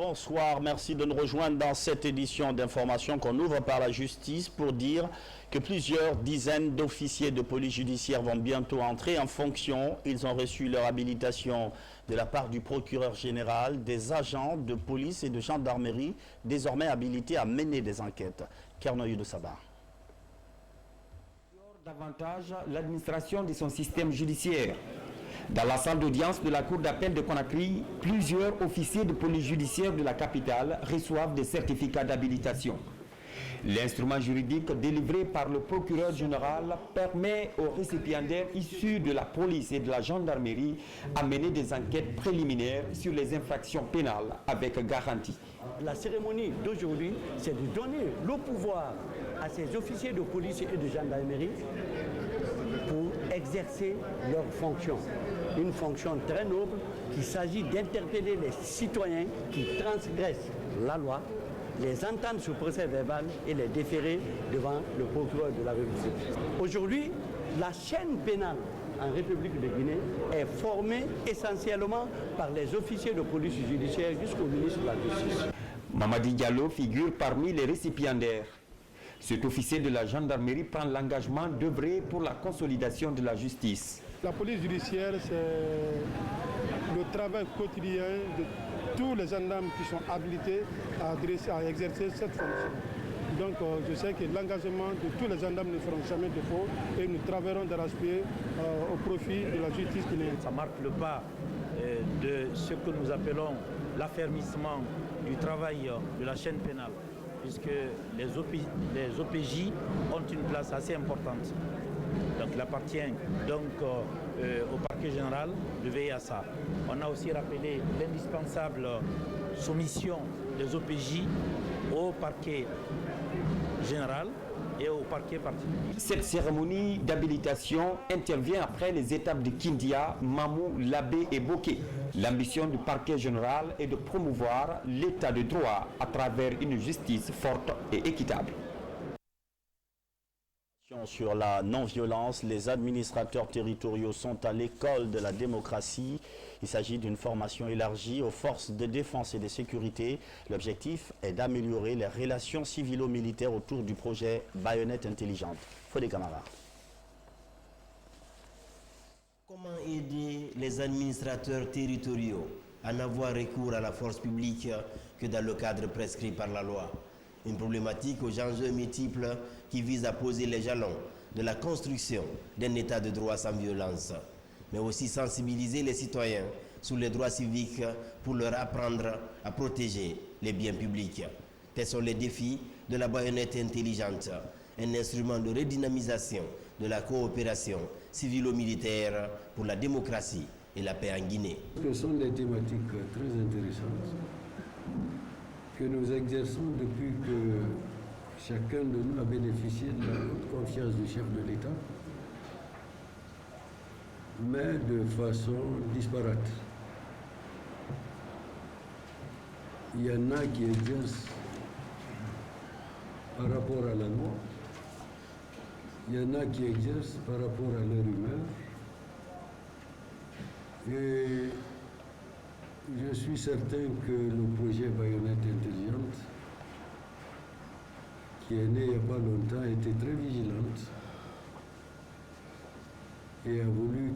Bonsoir, merci de nous rejoindre dans cette édition d'information qu'on ouvre par la justice pour dire que plusieurs dizaines d'officiers de police judiciaire vont bientôt entrer en fonction. Ils ont reçu leur habilitation de la part du procureur général, des agents de police et de gendarmerie désormais habilités à mener des enquêtes. Kernoyou de Sabah. Davantage l'administration de son système judiciaire. Dans la salle d'audience de la cour d'appel de Conakry, plusieurs officiers de police judiciaire de la capitale reçoivent des certificats d'habilitation. L'instrument juridique délivré par le procureur général permet aux récipiendaires issus de la police et de la gendarmerie à mener des enquêtes préliminaires sur les infractions pénales avec garantie. La cérémonie d'aujourd'hui, c'est de donner le pouvoir à ces officiers de police et de gendarmerie pour exercer leur fonction. Une fonction très noble qu'il s'agit d'interpeller les citoyens qui transgressent la loi, les entendre sous procès verbal et les déférer devant le procureur de la République. Aujourd'hui, la chaîne pénale en République de Guinée est formée essentiellement par les officiers de police judiciaire jusqu'au ministre de la Justice. Mamadi Diallo figure parmi les récipiendaires. Cet officier de la gendarmerie prend l'engagement d'œuvrer pour la consolidation de la justice. La police judiciaire, c'est le travail quotidien de tous les gendarmes qui sont habilités à exercer cette fonction. Donc je sais que l'engagement de tous les gendarmes ne feront jamais défaut et nous travaillerons d'arrache-pied au profit de la justice guinéenne. Ça marque le pas de ce que nous appelons l'affermissement du travail de la chaîne pénale, puisque les OPJ ont une place assez importante. Donc il appartient donc au parquet général de veiller à ça. On a aussi rappelé l'indispensable soumission des OPJ au parquet général et au parquet particulier. Cette cérémonie d'habilitation intervient après les étapes de Kindia, Mamou, Labé et Boké. L'ambition du parquet général est de promouvoir l'état de droit à travers une justice forte et équitable. Sur la non-violence, les administrateurs territoriaux sont à l'école de la démocratie. Il s'agit d'une formation élargie aux forces de défense et de sécurité. L'objectif est d'améliorer les relations civilo-militaires autour du projet Baïonnette intelligente. Fodé Camara. Comment aider les administrateurs territoriaux à n'avoir recours à la force publique que dans le cadre prescrit par la loi? Une problématique aux enjeux multiples qui vise à poser les jalons de la construction d'un état de droit sans violence, mais aussi sensibiliser les citoyens sur les droits civiques pour leur apprendre à protéger les biens publics. Tels sont les défis de la baïonnette intelligente, un instrument de redynamisation de la coopération civilo-militaire pour la démocratie et la paix en Guinée. Ce sont des thématiques très intéressantes que nous exerçons depuis que chacun de nous a bénéficié de la haute confiance du chef de l'État, mais de façon disparate. Il y en a qui exercent par rapport à la loi, il y en a qui exercent par rapport à leur humeur, et je suis certain que le projet Baïonnette intelligente, qui est né il n'y a pas longtemps, était très vigilante et a voulu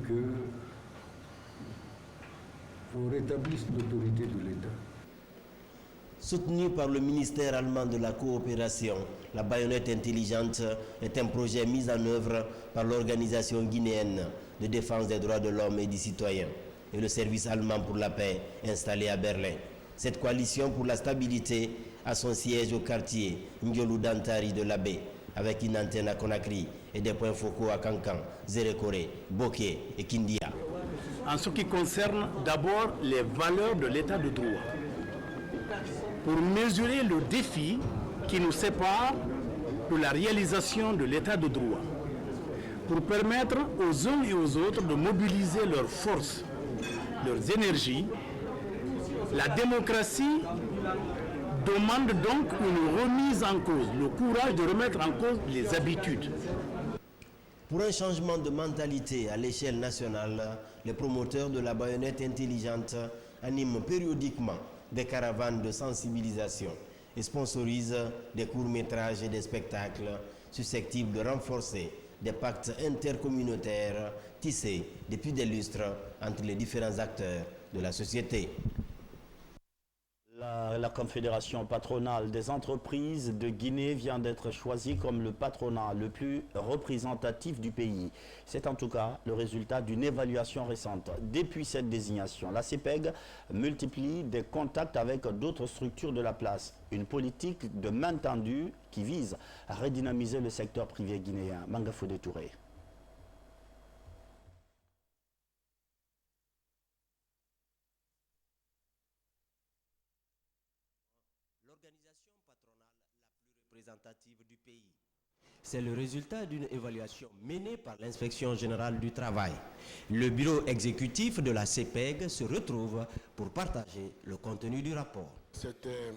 qu'on rétablisse l'autorité de l'État. Soutenu par le ministère allemand de la coopération, la baïonnette intelligente est un projet mis en œuvre par l'organisation guinéenne de défense des droits de l'homme et des citoyens et le service allemand pour la paix installé à Berlin. Cette coalition pour la stabilité a son siège au quartier Ndiolou Dantari de la Baie, avec une antenne à Conakry et des points focaux à Kankan, Zérékoré, Boké et Kindia. En ce qui concerne d'abord les valeurs de l'état de droit, pour mesurer le défi qui nous sépare de la réalisation de l'état de droit, pour permettre aux uns et aux autres de mobiliser leurs forces, leurs énergies, la démocratie demande donc une remise en cause, le courage de remettre en cause les habitudes. Pour un changement de mentalité à l'échelle nationale, les promoteurs de la baïonnette intelligente animent périodiquement des caravanes de sensibilisation et sponsorise des courts-métrages et des spectacles susceptibles de renforcer des pactes intercommunautaires tissés depuis des lustres entre les différents acteurs de la société. La Confédération patronale des entreprises de Guinée vient d'être choisie comme le patronat le plus représentatif du pays. C'est en tout cas le résultat d'une évaluation récente. Depuis cette désignation, la CEPEG multiplie des contacts avec d'autres structures de la place. Une politique de main tendue qui vise à redynamiser le secteur privé guinéen. Mangafodé Touré. L'organisation patronale la plus représentative du pays. C'est le résultat d'une évaluation menée par l'Inspection générale du travail. Le bureau exécutif de la CEPEG se retrouve pour partager le contenu du rapport. C'était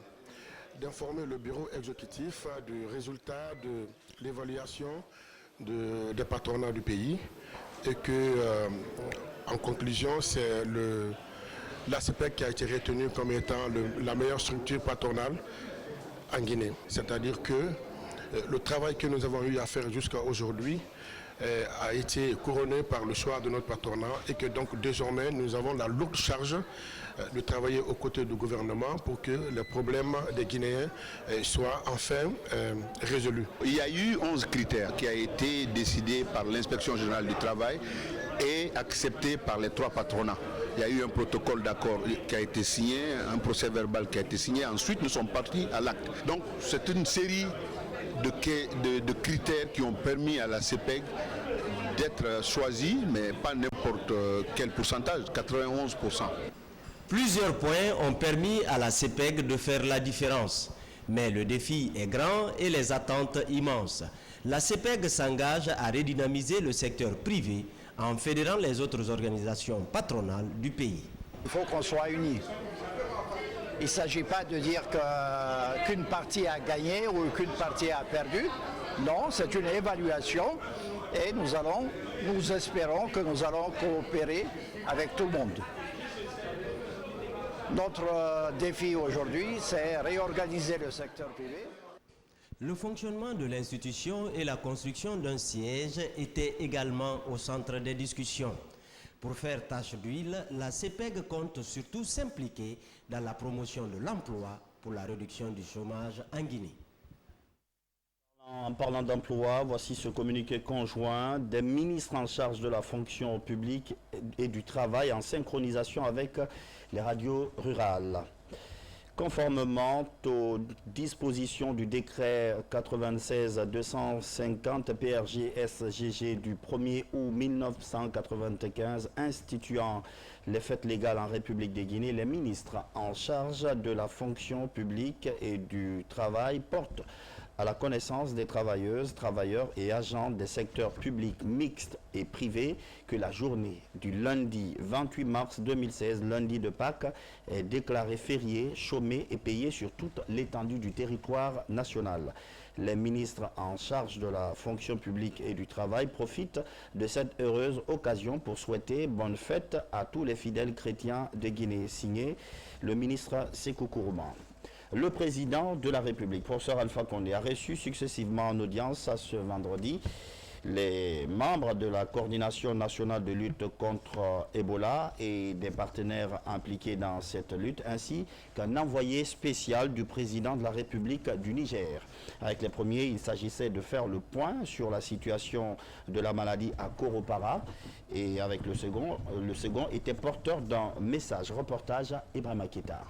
d'informer le bureau exécutif du résultat de l'évaluation des patronats du pays et que, en conclusion, c'est la CEPEG qui a été retenue comme étant la meilleure structure patronale en Guinée. C'est-à-dire que le travail que nous avons eu à faire jusqu'à aujourd'hui a été couronné par le choix de notre patronat et que donc désormais nous avons la lourde charge de travailler aux côtés du gouvernement pour que les problèmes des Guinéens soient enfin résolus. Il y a eu 11 critères qui ont été décidés par l'Inspection générale du travail et acceptés par les 3 patronats. Il y a eu un protocole d'accord qui a été signé, un procès verbal qui a été signé. Ensuite, nous sommes partis à l'acte. Donc, c'est une série de critères qui ont permis à la CEPEG d'être choisie, mais pas n'importe quel pourcentage, 91%. Plusieurs points ont permis à la CEPEG de faire la différence. Mais le défi est grand et les attentes immenses. La CEPEG s'engage à redynamiser le secteur privé en fédérant les autres organisations patronales du pays. Il faut qu'on soit unis. Il ne s'agit pas de dire qu'une partie a gagné ou qu'une partie a perdu. Non, c'est une évaluation et nous espérons que nous allons coopérer avec tout le monde. Notre défi aujourd'hui, c'est réorganiser le secteur privé. Le fonctionnement de l'institution et la construction d'un siège étaient également au centre des discussions. Pour faire tache d'huile, la CEPEG compte surtout s'impliquer dans la promotion de l'emploi pour la réduction du chômage en Guinée. En parlant d'emploi, voici ce communiqué conjoint des ministres en charge de la fonction publique et du travail en synchronisation avec les radios rurales. Conformément aux dispositions du décret 96-250 PRG-SGG du 1er août 1995 instituant les fêtes légales en République de Guinée, les ministres en charge de la fonction publique et du travail portent à la connaissance des travailleuses, travailleurs et agents des secteurs publics mixtes et privés que la journée du lundi 28 mars 2016, lundi de Pâques, est déclarée fériée, chômée et payée sur toute l'étendue du territoire national. Les ministres en charge de la fonction publique et du travail profitent de cette heureuse occasion pour souhaiter bonne fête à tous les fidèles chrétiens de Guinée. Signé le ministre Sékou Kourouman. Le président de la République, professeur Alpha Condé, a reçu successivement en audience ce vendredi les membres de la coordination nationale de lutte contre Ebola et des partenaires impliqués dans cette lutte, ainsi qu'un envoyé spécial du président de la République du Niger. Avec les premiers, il s'agissait de faire le point sur la situation de la maladie à Koropara, et avec le second était porteur d'un message. Reportage Ibrahima Keita.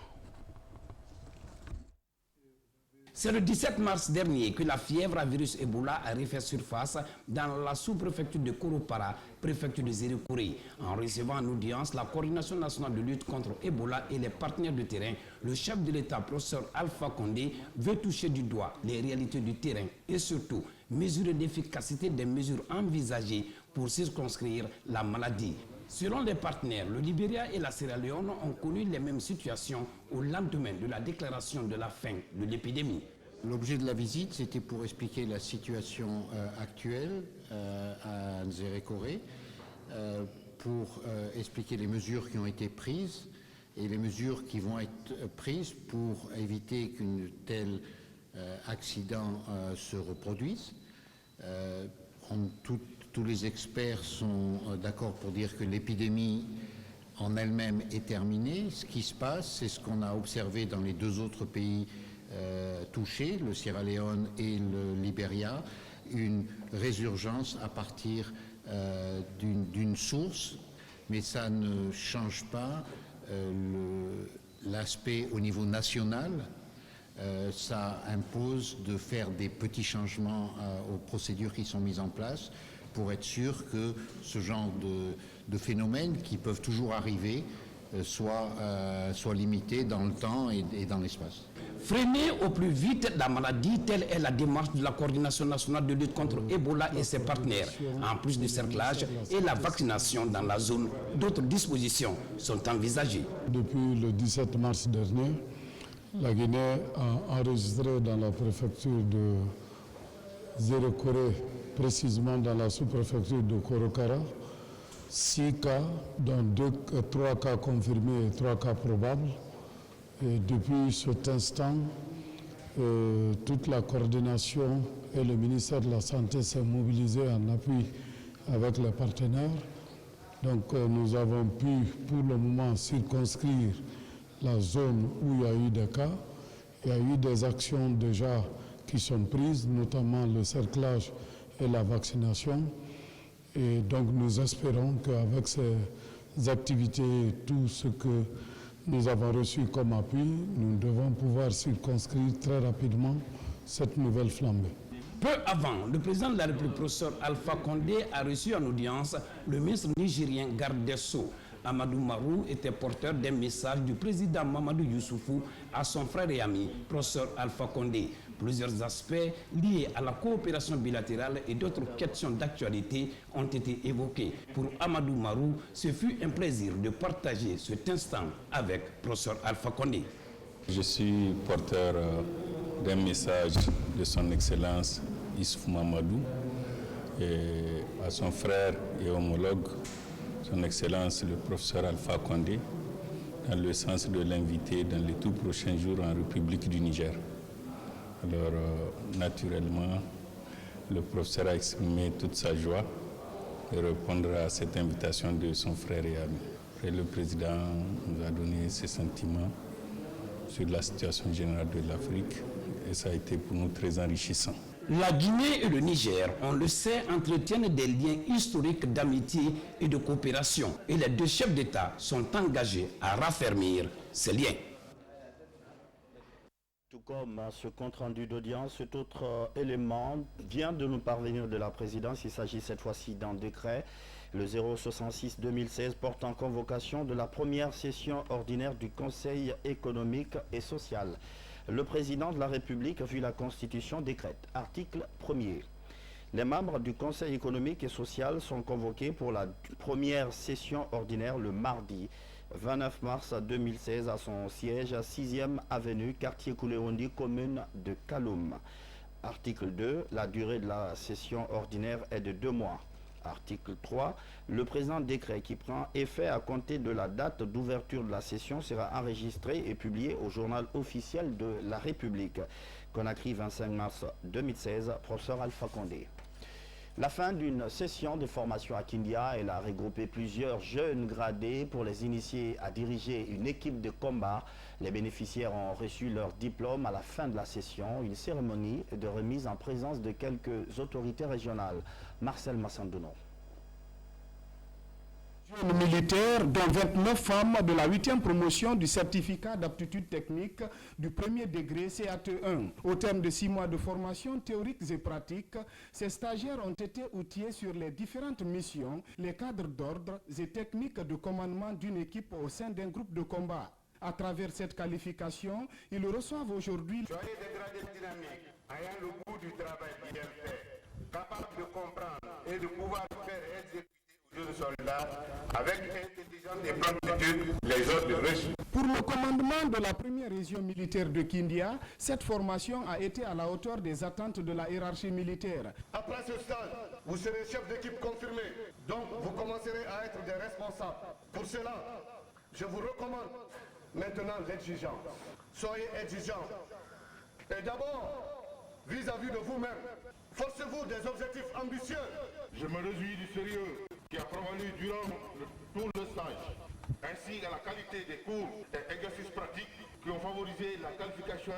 C'est le 17 mars dernier que la fièvre à virus Ebola a refait surface dans la sous-préfecture de Koropara, préfecture de Zérékouré. En recevant en audience la coordination nationale de lutte contre Ebola et les partenaires de terrain, le chef de l'État, professeur Alpha Condé, veut toucher du doigt les réalités du terrain et surtout mesurer l'efficacité des mesures envisagées pour circonscrire la maladie. Selon les partenaires, le Libéria et la Sierra Leone ont connu les mêmes situations au lendemain de la déclaration de la fin de l'épidémie. L'objet de la visite, c'était pour expliquer la situation actuelle à Nzérékoré, pour expliquer les mesures qui ont été prises et les mesures qui vont être prises pour éviter qu'un tel accident se reproduise. Tous les experts sont d'accord pour dire que l'épidémie en elle-même est terminée. Ce qui se passe, c'est ce qu'on a observé dans les deux autres pays touchés, le Sierra Leone et le Libéria, une résurgence à partir d'une source, mais ça ne change pas l'aspect au niveau national. Ça impose de faire des petits changements aux procédures qui sont mises en place pour être sûr que ce genre de phénomènes qui peuvent toujours arriver soient limités dans le temps et dans l'espace. Freiner au plus vite la maladie, telle est la démarche de la Coordination nationale de lutte contre Ebola et ses partenaires. En plus du cerclage et la vaccination dans la zone, d'autres dispositions sont envisagées. Depuis le 17 mars dernier, la Guinée a enregistré dans la préfecture de Zéro-Corée, précisément dans la sous-préfecture de Korokara, 6 cas, dont 3 cas confirmés et 3 cas probables. Et depuis cet instant, toute la coordination et le ministère de la Santé s'est mobilisé en appui avec les partenaires. Donc nous avons pu pour le moment circonscrire la zone où il y a eu des cas. Il y a eu des actions déjà qui sont prises, notamment le cerclage et la vaccination. Et donc nous espérons qu'avec ces activités, tout ce que nous avons reçu comme appui, nous devons pouvoir circonscrire très rapidement cette nouvelle flambée. Peu avant, le président de la République, professeur Alpha Condé, a reçu en audience le ministre nigérien garde des Sceaux. Amadou Marou était porteur d'un message du président Mamadou Youssoufou à son frère et ami, professeur Alpha Condé. Plusieurs aspects liés à la coopération bilatérale et d'autres questions d'actualité ont été évoqués. Pour Amadou Marou, ce fut un plaisir de partager cet instant avec professeur Alpha Condé. Je suis porteur d'un message de son Excellence Issoufou Mamadou et à son frère et homologue, son Excellence le professeur Alpha Condé, dans le sens de l'inviter dans les tout prochains jours en République du Niger. Alors, naturellement, le professeur a exprimé toute sa joie de répondre à cette invitation de son frère et ami. Et le président nous a donné ses sentiments sur la situation générale de l'Afrique et ça a été pour nous très enrichissant. La Guinée et le Niger, on le sait, entretiennent des liens historiques d'amitié et de coopération. Et les deux chefs d'État sont engagés à raffermir ces liens. Tout comme ce compte-rendu d'audience, cet autre élément vient de nous parvenir de la présidence. Il s'agit cette fois-ci d'un décret, le 066-2016, portant convocation de la première session ordinaire du Conseil économique et social. Le président de la République, vu la Constitution, décrète. Article 1er. Les membres du Conseil économique et social sont convoqués pour la première session ordinaire le mardi 29 mars 2016 à son siège à 6e avenue, quartier Kouléondi, commune de Kaloum. Article 2. La durée de la session ordinaire est de 2 mois. Article 3. Le présent décret qui prend effet à compter de la date d'ouverture de la session sera enregistré et publié au journal officiel de la République. Conakry, 25 mars 2016, professeur Alpha Condé. La fin d'une session de formation à Kindia, elle a regroupé plusieurs jeunes gradés pour les initier à diriger une équipe de combat. Les bénéficiaires ont reçu leur diplôme à la fin de la session. Une cérémonie de remise en présence de quelques autorités régionales. Marcel Massandouno. Jeunes militaires, dont 29 femmes de la 8e promotion du certificat d'aptitude technique du premier degré CAT1. Au terme de 6 mois de formation théoriques et pratiques, ces stagiaires ont été outillés sur les différentes missions, les cadres d'ordre et techniques de commandement d'une équipe au sein d'un groupe de combat. À travers cette qualification, ils reçoivent aujourd'hui soyez des gradés dynamiques, ayant le goût du travail bien fait, capables de comprendre et de pouvoir faire exécuter aux jeunes soldats avec intelligence et promptitude les ordres reçus. Pour le commandement de la première région militaire de Kindia, cette formation a été à la hauteur des attentes de la hiérarchie militaire. Après ce stage, vous serez chef d'équipe confirmé, donc vous commencerez à être des responsables. Pour cela, je vous recommande maintenant l'exigence. Soyez exigeants. Et d'abord, vis-à-vis de vous-même, forcez-vous des objectifs ambitieux. Je me réjouis du sérieux qui a prévalu durant tout le stage, ainsi qu'à la qualité des cours et exercices pratiques qui ont favorisé la qualification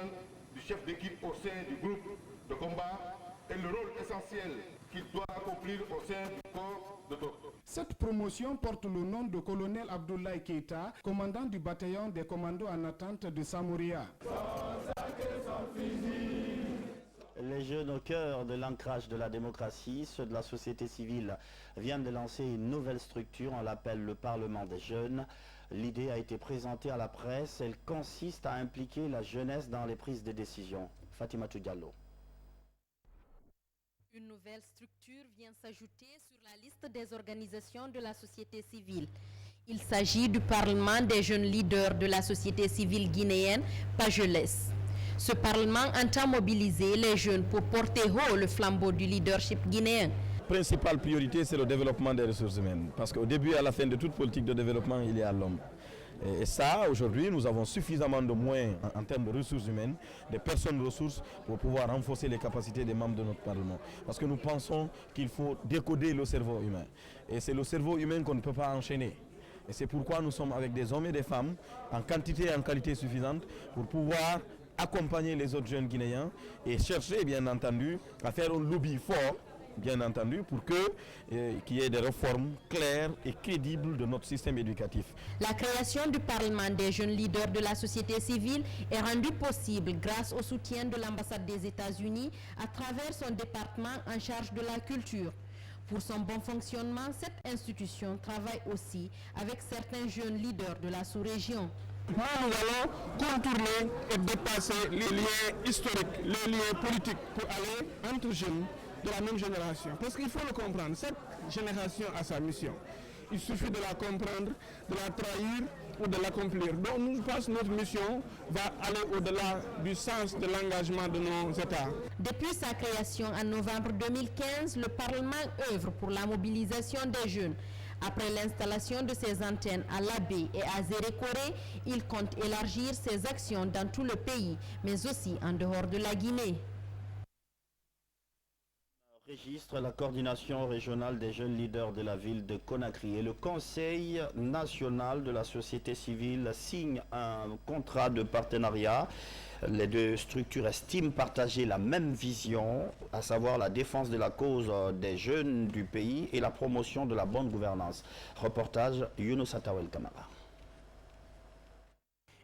du chef d'équipe au sein du groupe de combat et le rôle essentiel qu'il doit accomplir au sein du corps de troupes. Cette promotion porte le nom de colonel Abdoulaye Keïta, commandant du bataillon des commandos en attente de Samouria. Les jeunes au cœur de l'ancrage de la démocratie, ceux de la société civile, viennent de lancer une nouvelle structure, on l'appelle le Parlement des jeunes. L'idée a été présentée à la presse, elle consiste à impliquer la jeunesse dans les prises de décision. Fatimatou Diallo. Une nouvelle structure vient s'ajouter sur la liste des organisations de la société civile. Il s'agit du Parlement des jeunes leaders de la société civile guinéenne, PAJELES. Ce Parlement entend mobiliser les jeunes pour porter haut le flambeau du leadership guinéen. La principale priorité, c'est le développement des ressources humaines. Parce qu'au début et à la fin de toute politique de développement, il y a l'homme. Et ça, aujourd'hui, nous avons suffisamment de moyens en termes de ressources humaines, des personnes ressources, pour pouvoir renforcer les capacités des membres de notre Parlement. Parce que nous pensons qu'il faut décoder le cerveau humain. Et c'est le cerveau humain qu'on ne peut pas enchaîner. Et c'est pourquoi nous sommes avec des hommes et des femmes, en quantité et en qualité suffisante, pour pouvoir accompagner les autres jeunes Guinéens et chercher, bien entendu, à faire un lobby fort, bien entendu, pour qu'il y ait des réformes claires et crédibles de notre système éducatif. La création du Parlement des jeunes leaders de la société civile est rendue possible grâce au soutien de l'ambassade des États-Unis à travers son département en charge de la culture. Pour son bon fonctionnement, cette institution travaille aussi avec certains jeunes leaders de la sous-région. Nous allons contourner et dépasser les liens historiques, les liens politiques pour aller entre jeunes de la même génération. Parce qu'il faut le comprendre, cette génération a sa mission. Il suffit de la comprendre, de la trahir ou de l'accomplir. Donc nous pensons que notre mission va aller au-delà du sens de l'engagement de nos États. Depuis sa création en novembre 2015, le Parlement œuvre pour la mobilisation des jeunes. Après l'installation de ses antennes à Labé et à Zérékoré, il compte élargir ses actions dans tout le pays, mais aussi en dehors de la Guinée. Registre la coordination régionale des jeunes leaders de la ville de Conakry et le Conseil national de la société civile signe un contrat de partenariat. Les deux structures estiment partager la même vision, à savoir la défense de la cause des jeunes du pays et la promotion de la bonne gouvernance. Reportage Younous Atawel Kamara.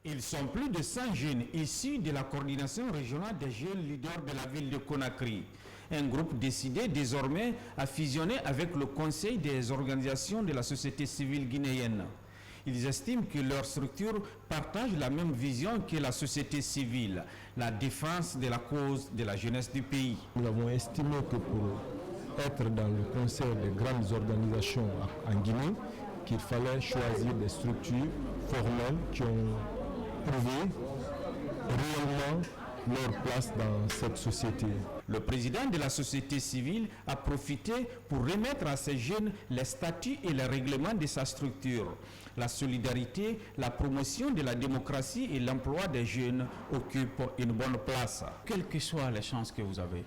Ils sont plus de 100 jeunes issus de la coordination régionale des jeunes leaders de la ville de Conakry. Un groupe décidé désormais à fusionner avec le Conseil des organisations de la société civile guinéenne. Ils estiment que leur structure partage la même vision que la société civile, la défense de la cause de la jeunesse du pays. Nous avons estimé que pour être dans le conseil des grandes organisations en Guinée, qu'il fallait choisir des structures formelles qui ont prouvé réellement leur place dans cette société. Le président de la société civile a profité pour remettre à ces jeunes les statuts et les règlements de sa structure. La solidarité, la promotion de la démocratie et l'emploi des jeunes occupent une bonne place. Quelles que soient les chances que vous avez,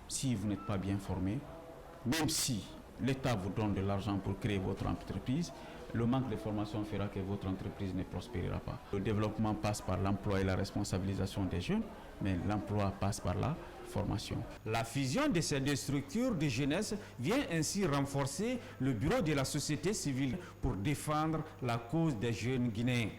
si vous n'êtes pas bien formé, même si l'État vous donne de l'argent pour créer votre entreprise, le manque de formation fera que votre entreprise ne prospérera pas. Le développement passe par l'emploi et la responsabilisation des jeunes, mais l'emploi passe par la formation. La fusion de ces deux structures de jeunesse vient ainsi renforcer le bureau de la société civile pour défendre la cause des jeunes Guinéens.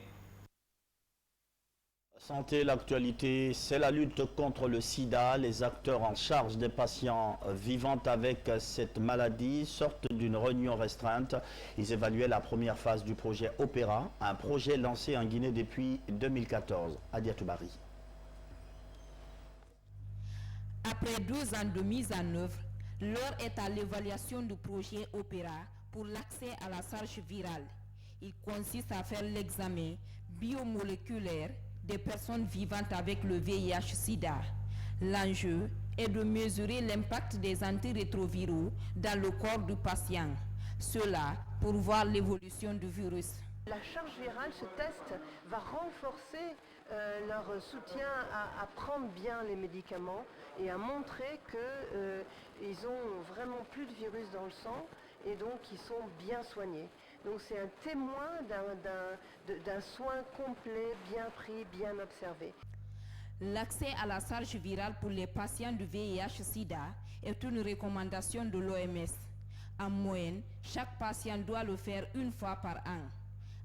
Santé, l'actualité, c'est la lutte contre le sida. Les acteurs en charge des patients vivant avec cette maladie sortent d'une réunion restreinte. Ils évaluaient la première phase du projet Opéra, un projet lancé en Guinée depuis 2014. Adia Toubari. Après 12 ans de mise en œuvre, l'heure est à l'évaluation du projet Opéra pour l'accès à la charge virale. Il consiste à faire l'examen biomoléculaire des personnes vivantes avec le VIH-Sida. L'enjeu est de mesurer l'impact des antirétroviraux dans le corps du patient. Cela pour voir l'évolution du virus. La charge virale, ce test, va renforcer leur soutien à prendre bien les médicaments et à montrer qu'ils ont vraiment plus de virus dans le sang et donc ils sont bien soignés. Donc c'est un témoin d'un soin complet, bien pris, bien observé. L'accès à la charge virale pour les patients du VIH-Sida est une recommandation de l'OMS. En moyenne, chaque patient doit le faire une fois par an.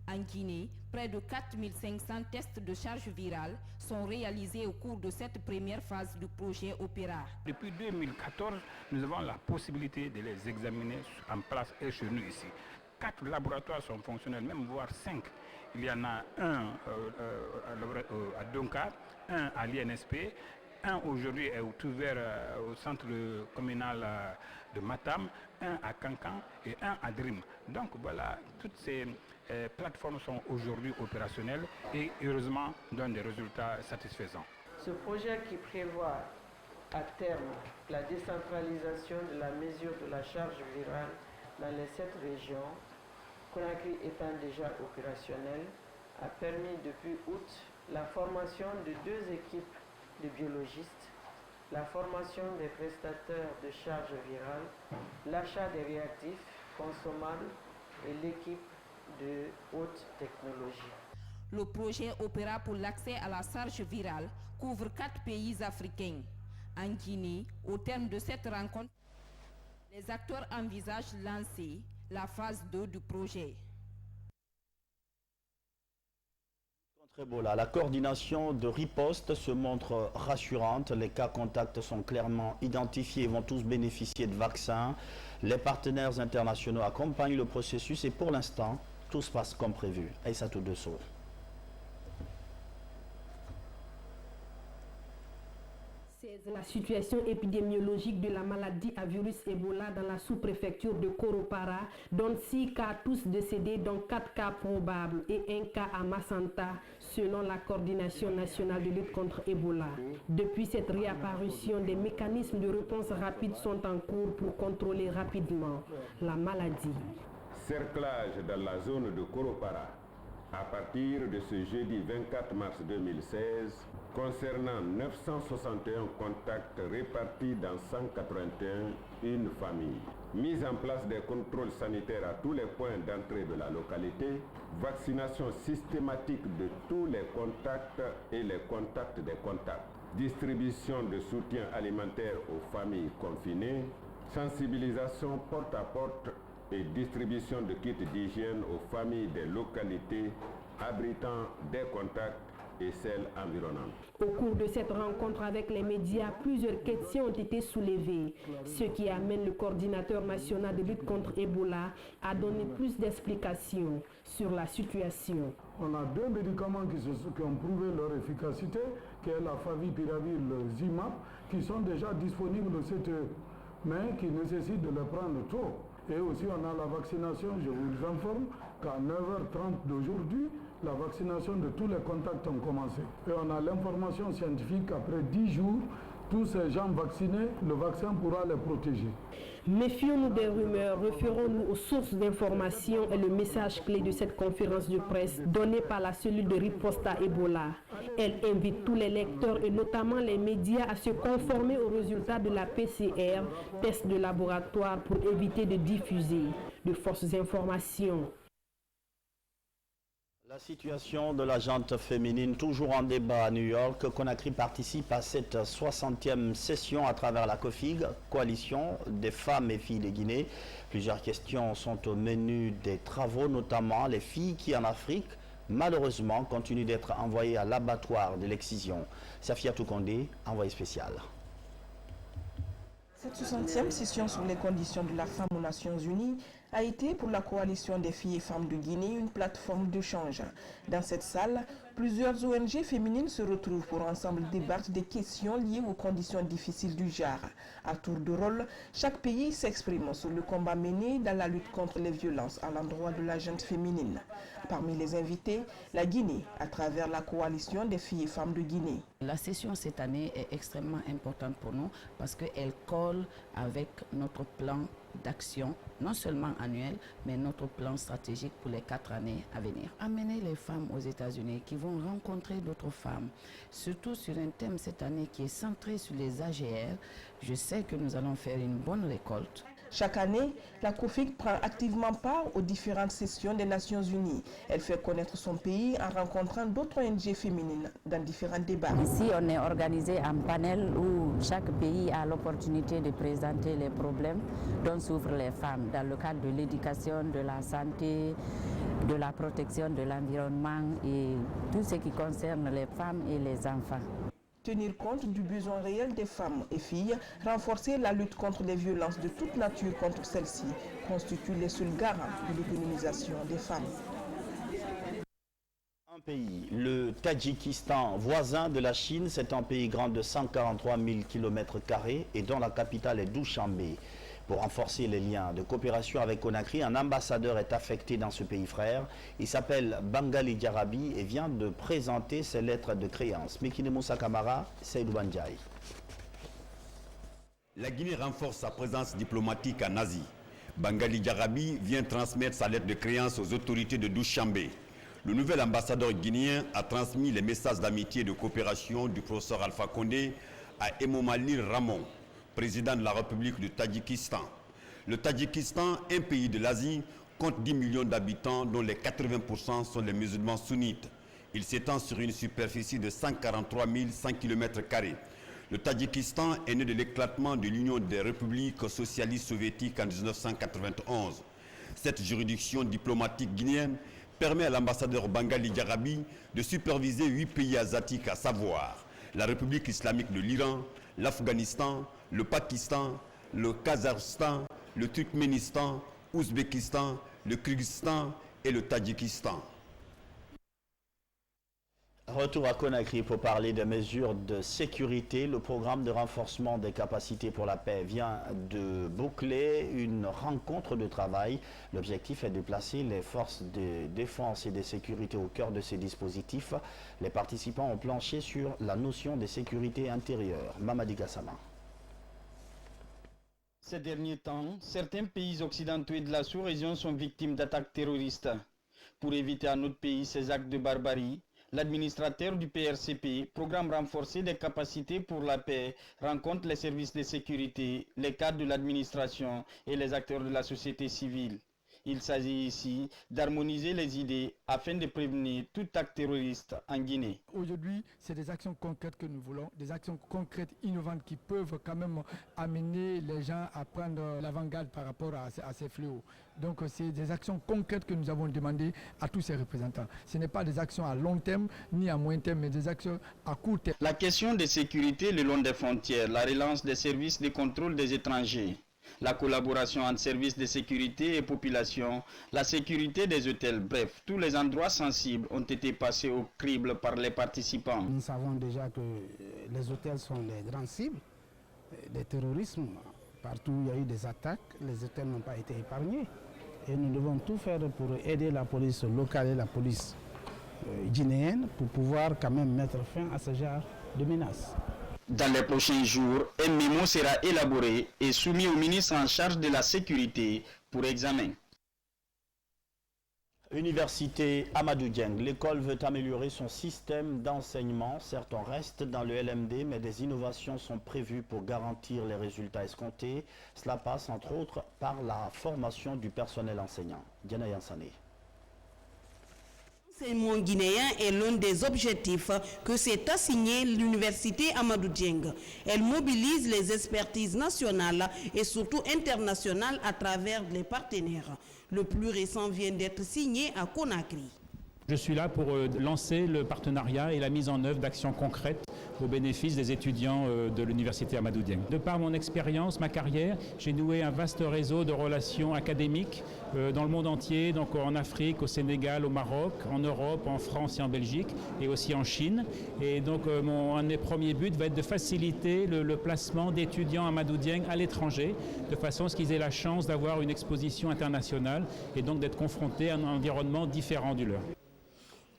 En Guinée, près de 4500 tests de charge virale sont réalisés au cours de cette première phase du projet Opéra. Depuis 2014, nous avons la possibilité de les examiner en place et chez nous ici. 4 laboratoires sont fonctionnels, même voire 5. Il y en a un à Donka, un à l'INSP, un aujourd'hui est ouvert au centre communal de Matam, un à Kankan et un à Drim. Donc voilà, toutes ces plateformes sont aujourd'hui opérationnelles et heureusement donnent des résultats satisfaisants. Ce projet qui prévoit à terme la décentralisation de la mesure de la charge virale dans les 7 régions, Conakry étant déjà opérationnel, a permis depuis août la formation de 2 équipes de biologistes, la formation des prestataires de charge virale, l'achat des réactifs consommables et l'équipe de haute technologie. Le projet Opéra pour l'accès à la charge virale couvre 4 pays africains. En Guinée, au terme de cette rencontre, les acteurs envisagent lancer la phase 2 du projet. Contre Ebola, la coordination de riposte se montre rassurante. Les cas contacts sont clairement identifiés et vont tous bénéficier de vaccins. Les partenaires internationaux accompagnent le processus et pour l'instant, tout se passe comme prévu. Aïssatou Dessau. C'est la situation épidémiologique de la maladie à virus Ebola dans la sous-préfecture de Koropara donne 6 cas tous décédés, dont 4 cas probables et 1 cas à Massanta, selon la coordination nationale de lutte contre Ebola. Depuis cette réapparition, des mécanismes de réponse rapide sont en cours pour contrôler rapidement la maladie. Cerclage dans la zone de Koropara à partir de ce jeudi 24 mars 2016 concernant 961 contacts répartis dans 181 familles. Mise en place des contrôles sanitaires à tous les points d'entrée de la localité, vaccination systématique de tous les contacts et les contacts des contacts, distribution de soutien alimentaire aux familles confinées, sensibilisation porte à porte et distribution de kits d'hygiène aux familles des localités abritant des contacts et celles environnantes. Au cours de cette rencontre avec les médias, plusieurs questions ont été soulevées, ce qui amène le coordinateur national de lutte contre Ebola à donner plus d'explications sur la situation. On a 2 médicaments qui ont prouvé leur efficacité, qui est la favipiravir, le Zimap, qui sont déjà disponibles au CTE, mais qui nécessitent de le prendre tôt. Et aussi on a la vaccination, je vous informe qu'à 9h30 d'aujourd'hui, la vaccination de tous les contacts ont commencé. Et on a l'information scientifique qu'après 10 jours, tous ces gens vaccinés, le vaccin pourra les protéger. Méfions-nous des rumeurs, référons-nous aux sources d'information et le message clé de cette conférence de presse donnée par la cellule de riposte à Ebola. Elle invite tous les lecteurs et notamment les médias à se conformer aux résultats de la PCR, test de laboratoire, pour éviter de diffuser de fausses informations. La situation de la gente féminine, toujours en débat à New York. Conakry participe à cette 60e session à travers la COFIG, Coalition des femmes et filles de Guinée. Plusieurs questions sont au menu des travaux, notamment les filles qui en Afrique, malheureusement, continuent d'être envoyées à l'abattoir de l'excision. Safia Toukondé, envoyé spécial. Cette 60e session sur les conditions de la femme aux Nations Unies a été pour la coalition des filles et femmes de Guinée une plateforme d'échange. Dans cette salle, plusieurs ONG féminines se retrouvent pour ensemble débattre des questions liées aux conditions difficiles du genre. À tour de rôle, chaque pays s'exprime sur le combat mené dans la lutte contre les violences à l'endroit de la gente féminine. Parmi les invités, la Guinée, à travers la coalition des filles et femmes de Guinée. La session cette année est extrêmement importante pour nous parce qu'elle colle avec notre plan d'action, non seulement annuel, mais notre plan stratégique pour les 4 années à venir. Amener les femmes aux États-Unis qui vont rencontrer d'autres femmes, surtout sur un thème cette année qui est centré sur les AGR. Je sais que nous allons faire une bonne récolte. Chaque année, la COFIC prend activement part aux différentes sessions des Nations Unies. Elle fait connaître son pays en rencontrant d'autres ONG féminines dans différents débats. Ici, on est organisé en panel où chaque pays a l'opportunité de présenter les problèmes dont souffrent les femmes dans le cadre de l'éducation, de la santé, de la protection de l'environnement et tout ce qui concerne les femmes et les enfants. Tenir compte du besoin réel des femmes et filles, renforcer la lutte contre les violences de toute nature contre celles-ci constitue les seuls garants de l'autonomisation des femmes. Un pays, le Tadjikistan, voisin de la Chine, c'est un pays grand de 143 000 km² et dont la capitale est Dushanbe. Pour renforcer les liens de coopération avec Conakry, un ambassadeur est affecté dans ce pays frère. Il s'appelle Bangali Diarabi et vient de présenter ses lettres de créance. Mekine Moussa Kamara, Seydou Bandjaï. La Guinée renforce sa présence diplomatique en Asie. Bangali Diarabi vient transmettre sa lettre de créance aux autorités de Dushanbe. Le nouvel ambassadeur guinéen a transmis les messages d'amitié et de coopération du professeur Alpha Condé à Emomalil Ramon, président de la République du Tadjikistan. Le Tadjikistan, un pays de l'Asie, compte 10 millions d'habitants dont les 80% sont les musulmans sunnites. Il s'étend sur une superficie de 143 100 km². Le Tadjikistan est né de l'éclatement de l'Union des républiques socialistes soviétiques en 1991. Cette juridiction diplomatique guinéenne permet à l'ambassadeur Bangali Diarabi de superviser 8 pays asiatiques, à savoir la République islamique de l'Iran, l'Afghanistan, le Pakistan, le Kazakhstan, le Turkménistan, l'Ouzbékistan, le Kyrgyzstan et le Tadjikistan. Retour à Conakry pour parler des mesures de sécurité. Le programme de renforcement des capacités pour la paix vient de boucler une rencontre de travail. L'objectif est de placer les forces de défense et de sécurité au cœur de ces dispositifs. Les participants ont planché sur la notion de sécurité intérieure. Mamadi Gassama. Ces derniers temps, certains pays occidentaux et de la sous-région sont victimes d'attaques terroristes. Pour éviter à notre pays ces actes de barbarie, l'administrateur du PRCP, programme renforcé des capacités pour la paix, rencontre les services de sécurité, les cadres de l'administration et les acteurs de la société civile. Il s'agit ici d'harmoniser les idées afin de prévenir tout acte terroriste en Guinée. Aujourd'hui, c'est des actions concrètes que nous voulons, des actions concrètes innovantes qui peuvent quand même amener les gens à prendre l'avant-garde par rapport à ces fléaux. Donc c'est des actions concrètes que nous avons demandées à tous ces représentants. Ce n'est pas des actions à long terme ni à moyen terme, mais des actions à court terme. La question de sécurité le long des frontières, la relance des services de contrôle des étrangers, la collaboration entre services de sécurité et population, la sécurité des hôtels, bref, tous les endroits sensibles ont été passés au crible par les participants. Nous savons déjà que les hôtels sont les grandes cibles des terrorismes. Partout où il y a eu des attaques, les hôtels n'ont pas été épargnés. Et nous devons tout faire pour aider la police locale et la police guinéenne pour pouvoir quand même mettre fin à ce genre de menaces. Dans les prochains jours, un mémo sera élaboré et soumis au ministre en charge de la sécurité pour examen. Université Amadou Dieng, l'école veut améliorer son système d'enseignement. Certes, on reste dans le LMD, mais des innovations sont prévues pour garantir les résultats escomptés. Cela passe entre autres par la formation du personnel enseignant. Diana Yansane. L'enseignement guinéen est l'un des objectifs que s'est assigné l'université Amadou Dieng. Elle mobilise les expertises nationales et surtout internationales à travers les partenaires. Le plus récent vient d'être signé à Conakry. Je suis là pour lancer le partenariat et la mise en œuvre d'actions concrètes au bénéfice des étudiants de l'université Amadou Dieng. De par mon expérience, ma carrière, j'ai noué un vaste réseau de relations académiques dans le monde entier, donc en Afrique, au Sénégal, au Maroc, en Europe, en France et en Belgique, et aussi en Chine. Et donc un des premiers buts va être de faciliter le placement d'étudiants Amadou Dieng à l'étranger, de façon à ce qu'ils aient la chance d'avoir une exposition internationale et donc d'être confrontés à un environnement différent du leur.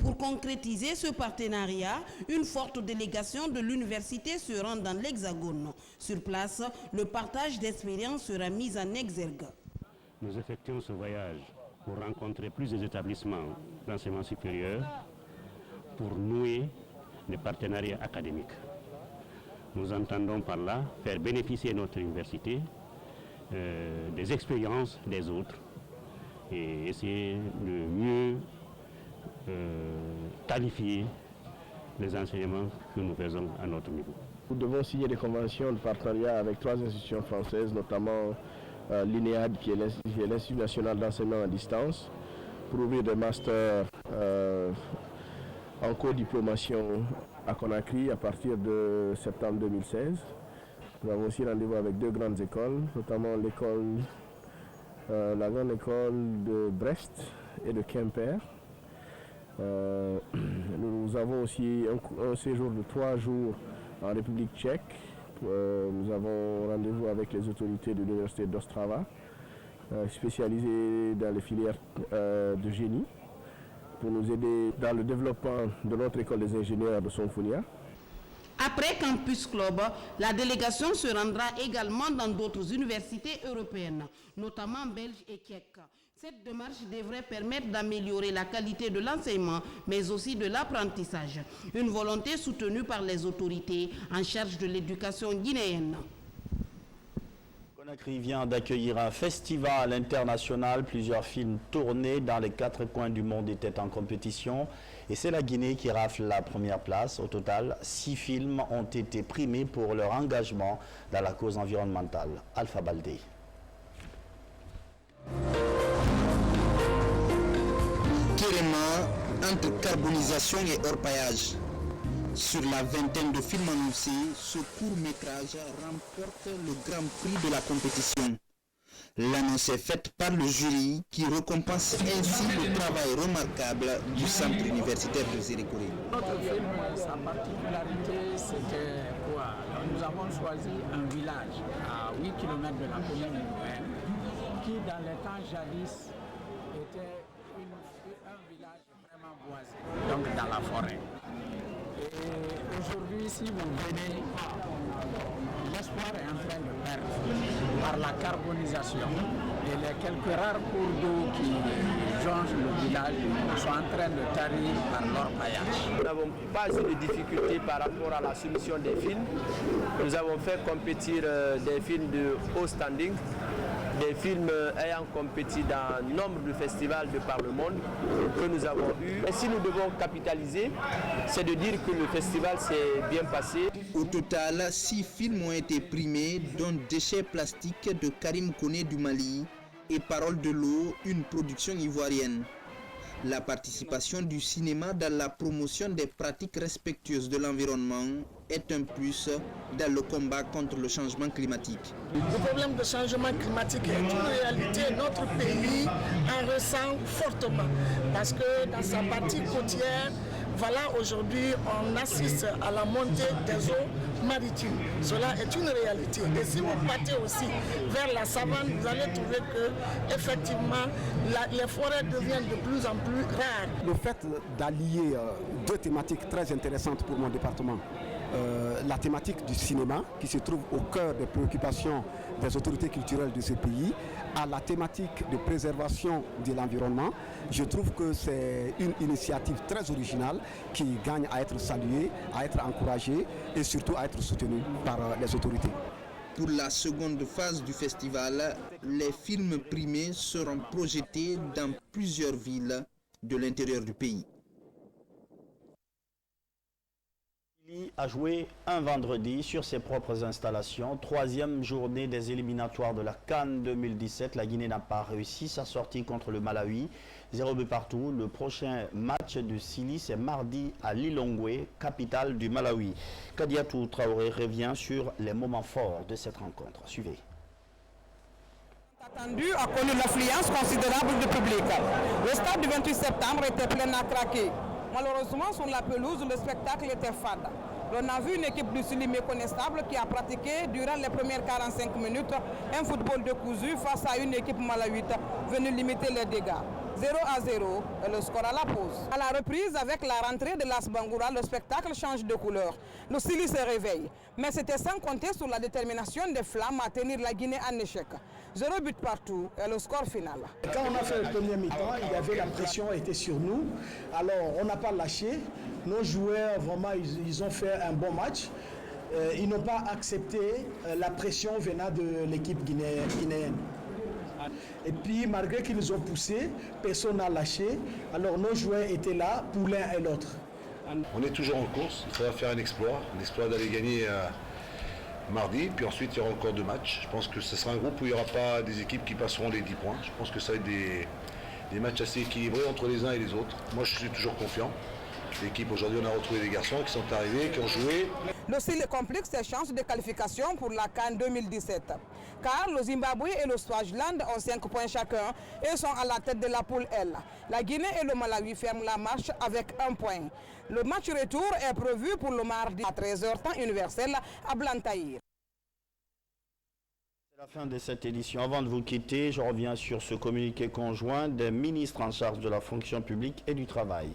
Pour concrétiser ce partenariat, une forte délégation de l'université se rend dans l'Hexagone. Sur place, le partage d'expériences sera mis en exergue. Nous effectuons ce voyage pour rencontrer plusieurs établissements d'enseignement supérieur, pour nouer des partenariats académiques. Nous entendons par là faire bénéficier notre université des expériences des autres et essayer de mieux qualifier les enseignements que nous faisons à notre niveau. Nous devons signer des conventions de partenariat avec 3 institutions françaises, notamment l'INEAD, qui est l'Institut national d'enseignement à distance, pour ouvrir des masters en co-diplomation à Conakry à partir de septembre 2016. Nous avons aussi rendez-vous avec 2 grandes écoles, notamment la grande école de Brest et de Quimper. Nous avons aussi un séjour de 3 jours en République tchèque. Nous avons rendez-vous avec les autorités de l'université d'Ostrava, spécialisées dans les filières de génie, pour nous aider dans le développement de notre école des ingénieurs de Sonfonia. Après Campus Club, la délégation se rendra également dans d'autres universités européennes, notamment belges et tchèques. Cette démarche devrait permettre d'améliorer la qualité de l'enseignement, mais aussi de l'apprentissage. Une volonté soutenue par les autorités en charge de l'éducation guinéenne. Conakry vient d'accueillir un festival international. Plusieurs films tournés dans les 4 coins du monde étaient en compétition. Et c'est la Guinée qui rafle la première place. Au total, 6 films ont été primés pour leur engagement dans la cause environnementale. Alpha Baldé. Kéréma, entre carbonisation et orpaillage. Sur la vingtaine de films annoncés, ce court-métrage remporte le grand prix de la compétition. L'annonce est faite par le jury qui récompense ainsi le travail remarquable du centre universitaire de Zérékoré. Notre film, sa particularité, c'était quoi? Nous avons choisi un village à 8 km de la commune urbaine qui, dans les temps jadis, était un village vraiment boisé, donc dans la forêt. Et aujourd'hui, si vous venez, l'espoir est en train de perdre par la carbonisation. Et les quelques rares cours d'eau qui changent le village sont en train de tarir par l'orpaillage. Nous n'avons pas eu de difficultés par rapport à la soumission des films. Nous avons fait compétir des films de haut standing, des films ayant compétit dans nombre de festivals de par le monde que nous avons eu. Et si nous devons capitaliser, c'est de dire que le festival s'est bien passé. Au total, 6 films ont été primés, dont Déchets plastiques de Karim Koné du Mali et Paroles de l'eau, une production ivoirienne. La participation du cinéma dans la promotion des pratiques respectueuses de l'environnement est un plus dans le combat contre le changement climatique. Le problème de changement climatique est une réalité. Notre pays en ressent fortement parce que dans sa partie côtière, voilà, aujourd'hui, on assiste à la montée des eaux maritimes. Cela est une réalité. Et si vous partez aussi vers la savane, vous allez trouver que, effectivement, les forêts deviennent de plus en plus rares. Le fait d'allier 2 thématiques très intéressantes pour mon département, la thématique du cinéma, qui se trouve au cœur des préoccupations des autorités culturelles de ce pays, à la thématique de préservation de l'environnement, je trouve que c'est une initiative très originale qui gagne à être saluée, à être encouragée et surtout à être soutenue par les autorités. Pour la seconde phase du festival, les films primés seront projetés dans plusieurs villes de l'intérieur du pays. A joué un vendredi sur ses propres installations. 3e journée des éliminatoires de la CAN 2017. La Guinée n'a pas réussi sa sortie contre le Malawi. 0 but partout. Le prochain match de Sili, c'est mardi à Lilongwe, capitale du Malawi. Kadiatou Traoré revient sur les moments forts de cette rencontre. Suivez. Attendu a connu l'affluence considérable du public. Le stade du 28 septembre était plein à craquer. Malheureusement, sur la pelouse, le spectacle était fade. On a vu une équipe du Sili méconnaissable qui a pratiqué durant les premières 45 minutes un football décousu face à une équipe malawite venue limiter les dégâts. 0-0 et le score à la pause. À la reprise, avec la rentrée de l'AS Bangoura, le spectacle change de couleur. Le Sili se réveille, mais c'était sans compter sur la détermination des Flammes à tenir la Guinée en échec. 0 but partout et le score final. Quand on a fait le premier mi-temps, il y avait la pression était sur nous. Alors on n'a pas lâché. Nos joueurs, vraiment, ils ont fait un bon match. Ils n'ont pas accepté la pression venant de l'équipe guinéenne. Et puis, malgré qu'ils nous ont poussé, personne n'a lâché. Alors, nos joueurs étaient là pour l'un et l'autre. On est toujours en course. Il faudra faire un exploit d'aller gagner mardi. Puis ensuite, il y aura encore 2 matchs. Je pense que ce sera un groupe où il n'y aura pas des équipes qui passeront les 10 points. Je pense que ça va être des matchs assez équilibrés entre les uns et les autres. Moi, je suis toujours confiant. L'équipe, aujourd'hui, on a retrouvé des garçons qui sont arrivés, qui ont joué. Le Sili complique ses chances de qualification pour la CAN 2017. Car le Zimbabwe et le Swaziland ont 5 points chacun et sont à la tête de la poule L. La Guinée et le Malawi ferment la marche avec 1 point. Le match retour est prévu pour le mardi à 13h temps universel à Blantyre. C'est la fin de cette édition. Avant de vous quitter, je reviens sur ce communiqué conjoint des ministres en charge de la fonction publique et du travail.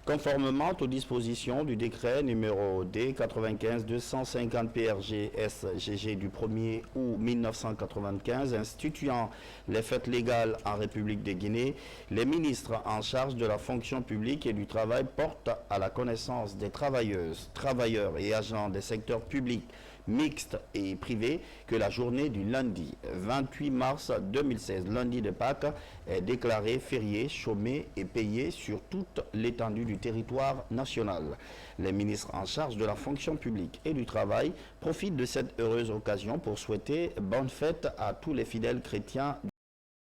Conformément aux dispositions du décret numéro D 95-250 PRG-SGG du 1er août 1995 instituant les fêtes légales en République de Guinée, les ministres en charge de la fonction publique et du travail portent à la connaissance des travailleuses, travailleurs et agents des secteurs publics, mixtes et privés que la journée du lundi 28 mars 2016, lundi de Pâques, est déclarée férié, chômé et payé sur toute l'étendue du territoire national. Les ministres en charge de la fonction publique et du travail profitent de cette heureuse occasion pour souhaiter bonne fête à tous les fidèles chrétiens